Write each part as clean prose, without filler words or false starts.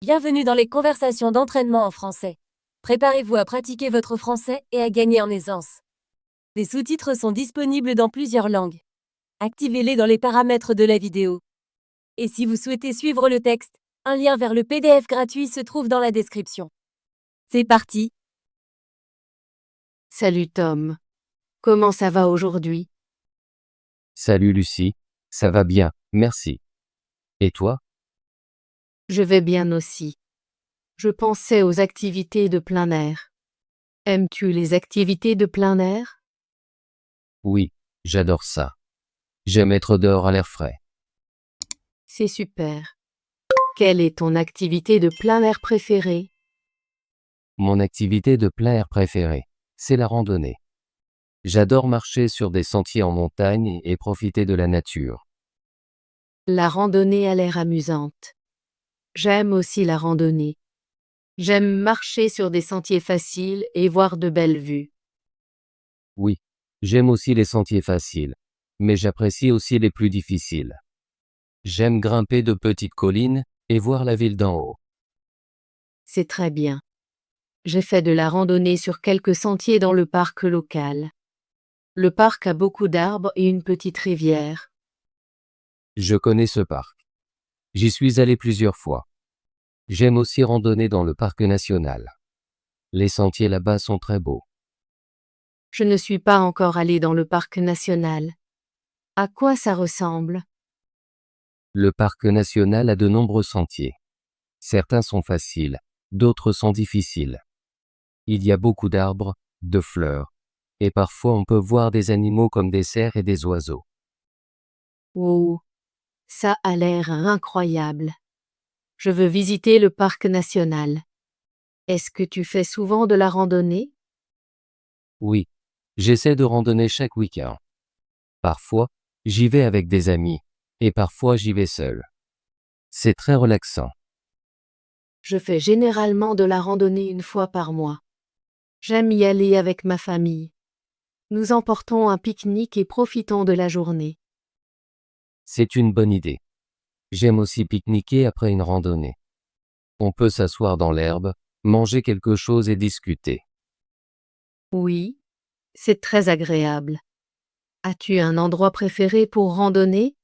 Bienvenue dans les conversations d'entraînement en français. Préparez-vous à pratiquer votre français et à gagner en aisance. Les sous-titres sont disponibles dans plusieurs langues. Activez-les dans les paramètres de la vidéo. Et si vous souhaitez suivre le texte, un lien vers le PDF gratuit se trouve dans la description. C'est parti! Salut Tom. Comment ça va aujourd'hui? Salut Lucie, ça va bien, merci. Et toi? Je vais bien aussi. Je pensais aux activités de plein air. Aimes-tu les activités de plein air? Oui, j'adore ça. J'aime être dehors à l'air frais. C'est super. Quelle est ton activité de plein air préférée? Mon activité de plein air préférée, c'est la randonnée. J'adore marcher sur des sentiers en montagne et profiter de la nature. La randonnée a l'air amusante. J'aime aussi la randonnée. J'aime marcher sur des sentiers faciles et voir de belles vues. Oui, j'aime aussi les sentiers faciles, mais j'apprécie aussi les plus difficiles. J'aime grimper de petites collines et voir la ville d'en haut. C'est très bien. J'ai fait de la randonnée sur quelques sentiers dans le parc local. Le parc a beaucoup d'arbres et une petite rivière. Je connais ce parc. J'y suis allé plusieurs fois. J'aime aussi randonner dans le parc national. Les sentiers là-bas sont très beaux. Je ne suis pas encore allée dans le parc national. À quoi ça ressemble? Le parc national a de nombreux sentiers. Certains sont faciles, d'autres sont difficiles. Il y a beaucoup d'arbres, de fleurs, et parfois on peut voir des animaux comme des cerfs et des oiseaux. Oh, ça a l'air incroyable. Je veux visiter le parc national. Est-ce que tu fais souvent de la randonnée? Oui, j'essaie de randonner chaque week-end. Parfois, j'y vais avec des amis, et parfois j'y vais seul. C'est très relaxant. Je fais généralement de la randonnée une fois par mois. J'aime y aller avec ma famille. Nous emportons un pique-nique et profitons de la journée. C'est une bonne idée. J'aime aussi pique-niquer après une randonnée. On peut s'asseoir dans l'herbe, manger quelque chose et discuter. Oui, c'est très agréable. As-tu un endroit préféré pour randonner?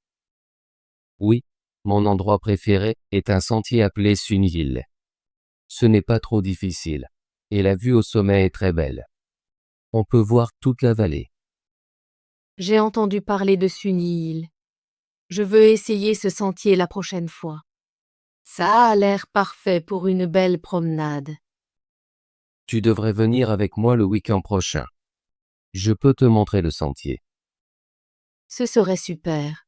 Oui, mon endroit préféré est un sentier appelé Sunhill. Ce n'est pas trop difficile, et la vue au sommet est très belle. On peut voir toute la vallée. J'ai entendu parler de Sunil. Je veux essayer ce sentier la prochaine fois. Ça a l'air parfait pour une belle promenade. Tu devrais venir avec moi le week-end prochain. Je peux te montrer le sentier. Ce serait super.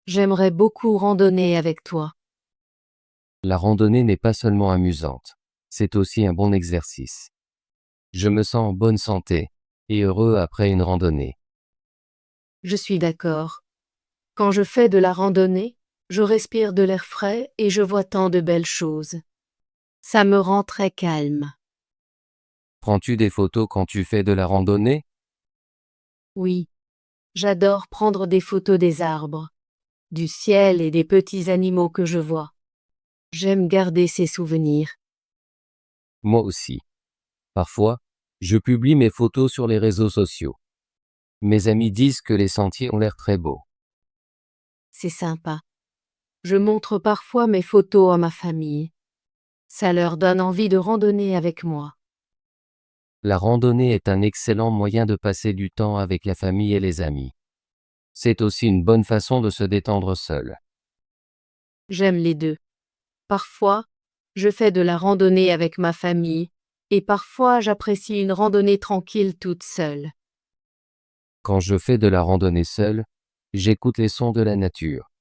J'aimerais beaucoup randonner avec toi. La randonnée n'est pas seulement amusante, c'est aussi un bon exercice. Je me sens en bonne santé et heureux après une randonnée. Je suis d'accord. Quand je fais de la randonnée, je respire de l'air frais et je vois tant de belles choses. Ça me rend très calme. Prends-tu des photos quand tu fais de la randonnée? Oui, j'adore prendre des photos des arbres, du ciel et des petits animaux que je vois. J'aime garder ces souvenirs. Moi aussi. Parfois, je publie mes photos sur les réseaux sociaux. Mes amis disent que les sentiers ont l'air très beaux. C'est sympa. Je montre parfois mes photos à ma famille. Ça leur donne envie de randonner avec moi. La randonnée est un excellent moyen de passer du temps avec la famille et les amis. C'est aussi une bonne façon de se détendre seul. J'aime les deux. Parfois, je fais de la randonnée avec ma famille, et parfois j'apprécie une randonnée tranquille toute seule. Quand je fais de la randonnée seul, j'écoute les sons de la nature.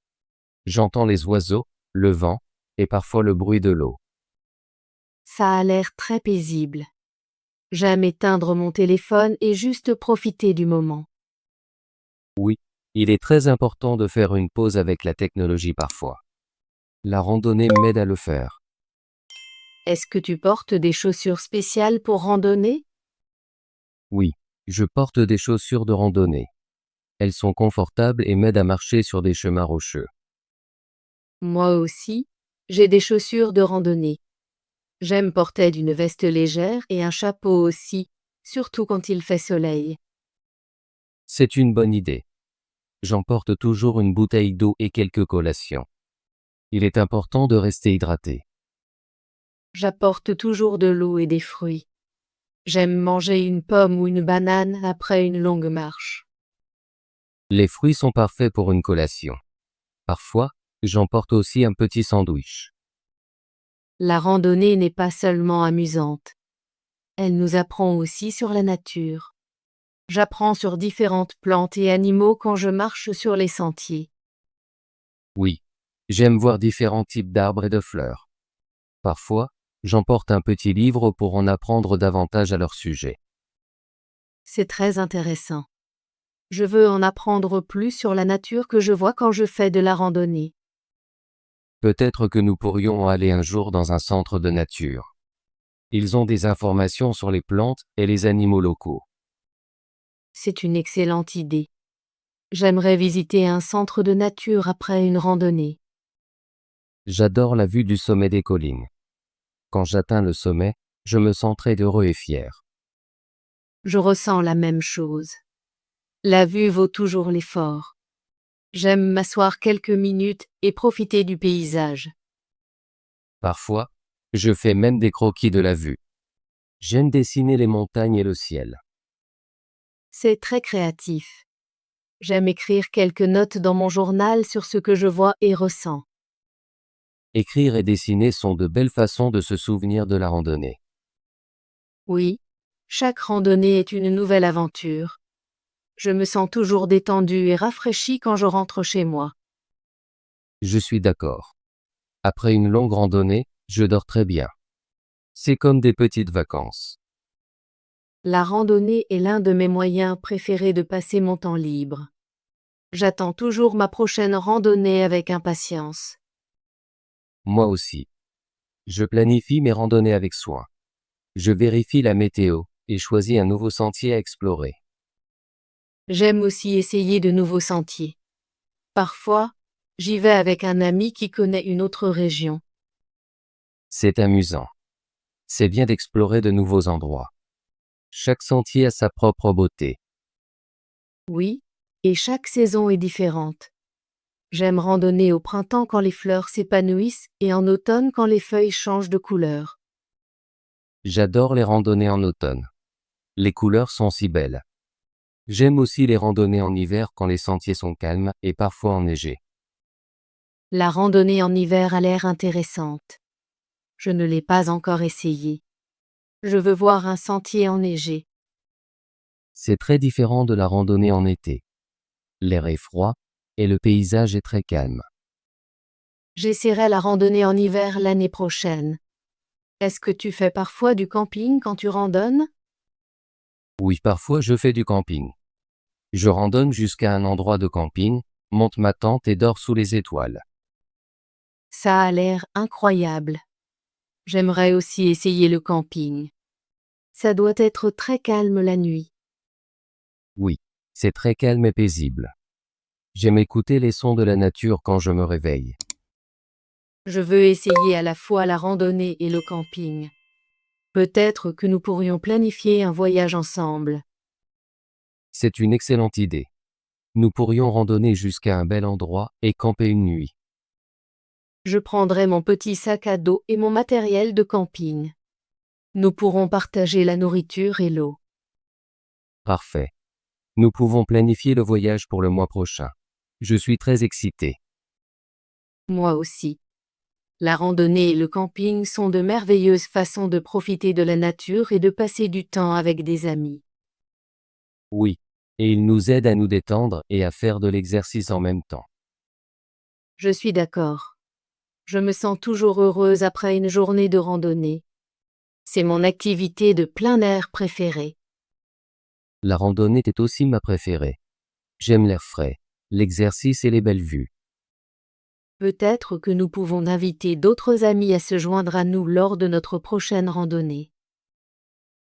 J'entends les oiseaux, le vent, et parfois le bruit de l'eau. Ça a l'air très paisible. J'aime éteindre mon téléphone et juste profiter du moment. Oui, il est très important de faire une pause avec la technologie parfois. La randonnée m'aide à le faire. Est-ce que tu portes des chaussures spéciales pour randonner? Oui, je porte des chaussures de randonnée. Elles sont confortables et m'aident à marcher sur des chemins rocheux. Moi aussi, J'ai des chaussures de randonnée. J'aime porter une veste légère et un chapeau aussi, surtout quand il fait soleil. C'est une bonne idée. J'emporte toujours une bouteille d'eau et quelques collations. Il est important de rester hydraté. J'apporte toujours de l'eau et des fruits. J'aime manger une pomme ou une banane après une longue marche. Les fruits sont parfaits pour une collation. Parfois, j'emporte aussi un petit sandwich. La randonnée n'est pas seulement amusante. Elle nous apprend aussi sur la nature. J'apprends sur différentes plantes et animaux quand je marche sur les sentiers. Oui, j'aime voir différents types d'arbres et de fleurs. Parfois, j'emporte un petit livre pour en apprendre davantage à leur sujet. C'est très intéressant. Je veux en apprendre plus sur la nature que je vois quand je fais de la randonnée. Peut-être que nous pourrions aller un jour dans un centre de nature. Ils ont des informations sur les plantes et les animaux locaux. C'est une excellente idée. J'aimerais visiter un centre de nature après une randonnée. J'adore la vue du sommet des collines. Quand j'atteins le sommet, je me sens très heureux et fier. Je ressens la même chose. La vue vaut toujours l'effort. J'aime m'asseoir quelques minutes et profiter du paysage. Parfois, je fais même des croquis de la vue. J'aime dessiner les montagnes et le ciel. C'est très créatif. J'aime écrire quelques notes dans mon journal sur ce que je vois et ressens. Écrire et dessiner sont de belles façons de se souvenir de la randonnée. Oui, chaque randonnée est une nouvelle aventure. Je me sens toujours détendue et rafraîchie quand je rentre chez moi. Je suis d'accord. Après une longue randonnée, je dors très bien. C'est comme des petites vacances. La randonnée est l'un de mes moyens préférés de passer mon temps libre. J'attends toujours ma prochaine randonnée avec impatience. Moi aussi. Je planifie mes randonnées avec soin. Je vérifie la météo et choisis un nouveau sentier à explorer. J'aime aussi essayer de nouveaux sentiers. Parfois, j'y vais avec un ami qui connaît une autre région. C'est amusant. C'est bien d'explorer de nouveaux endroits. Chaque sentier a sa propre beauté. Oui, et chaque saison est différente. J'aime randonner au printemps quand les fleurs s'épanouissent et en automne quand les feuilles changent de couleur. J'adore les randonnées en automne. Les couleurs sont si belles. J'aime aussi les randonnées en hiver quand les sentiers sont calmes et parfois enneigés. La randonnée en hiver a l'air intéressante. Je ne l'ai pas encore essayée. Je veux voir un sentier enneigé. C'est très différent de la randonnée en été. L'air est froid et le paysage est très calme. J'essaierai la randonnée en hiver l'année prochaine. Est-ce que tu fais parfois du camping quand tu randonnes? Oui, parfois je fais du camping. Je randonne jusqu'à un endroit de camping, monte ma tente et dors sous les étoiles. Ça a l'air incroyable. J'aimerais aussi essayer le camping. Ça doit être très calme la nuit. Oui, c'est très calme et paisible. J'aime écouter les sons de la nature quand je me réveille. Je veux essayer à la fois la randonnée et le camping. Peut-être que nous pourrions planifier un voyage ensemble. C'est une excellente idée. Nous pourrions randonner jusqu'à un bel endroit et camper une nuit. Je prendrai mon petit sac à dos et mon matériel de camping. Nous pourrons partager la nourriture et l'eau. Parfait. Nous pouvons planifier le voyage pour le mois prochain. Je suis très excité. Moi aussi. La randonnée et le camping sont de merveilleuses façons de profiter de la nature et de passer du temps avec des amis. Oui, et il nous aide à nous détendre et à faire de l'exercice en même temps. Je suis d'accord. Je me sens toujours heureuse après une journée de randonnée. C'est mon activité de plein air préférée. La randonnée est aussi ma préférée. J'aime l'air frais, l'exercice et les belles vues. Peut-être que nous pouvons inviter d'autres amis à se joindre à nous lors de notre prochaine randonnée.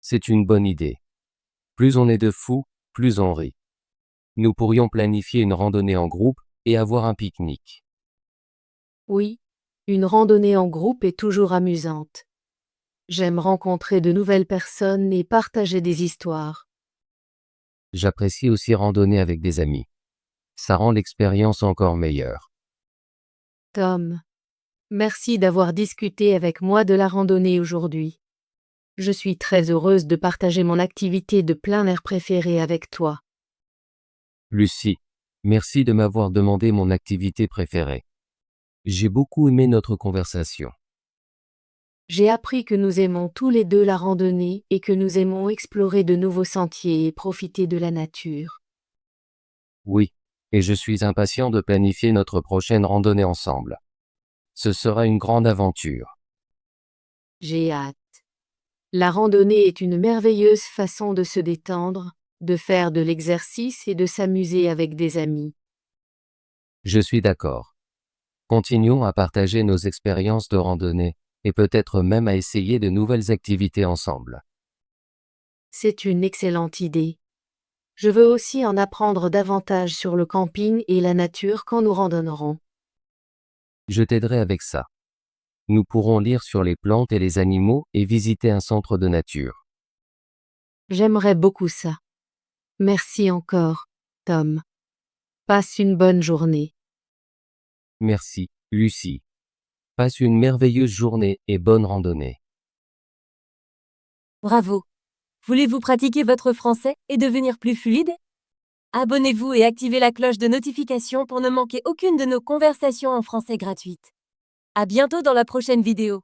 C'est une bonne idée. Plus on est de fous, plus on rit. Nous pourrions planifier une randonnée en groupe et avoir un pique-nique. Oui, Une randonnée en groupe est toujours amusante. J'aime rencontrer de nouvelles personnes et partager des histoires. J'apprécie aussi randonner avec des amis. Ça rend l'expérience encore meilleure. Tom, merci d'avoir discuté avec moi de la randonnée aujourd'hui. Je suis très heureuse de partager mon activité de plein air préférée avec toi. Lucie, merci de m'avoir demandé mon activité préférée. J'ai beaucoup aimé notre conversation. J'ai appris que nous aimons tous les deux la randonnée et que nous aimons explorer de nouveaux sentiers et profiter de la nature. Oui, et je suis impatient de planifier notre prochaine randonnée ensemble. Ce sera une grande aventure. J'ai hâte. La randonnée est une merveilleuse façon de se détendre, de faire de l'exercice et de s'amuser avec des amis. Je suis d'accord. Continuons à partager nos expériences de randonnée, et peut-être même à essayer de nouvelles activités ensemble. C'est une excellente idée. Je veux aussi en apprendre davantage sur le camping et la nature quand nous randonnerons. Je t'aiderai avec ça. Nous pourrons lire sur les plantes et les animaux et visiter un centre de nature. J'aimerais beaucoup ça. Merci encore, Tom. Passe une bonne journée. Merci, Lucie. Passe une merveilleuse journée et bonne randonnée. Bravo! Voulez-vous pratiquer votre français et devenir plus fluide? Abonnez-vous et activez la cloche de notification pour ne manquer aucune de nos conversations en français gratuites. À bientôt dans la prochaine vidéo.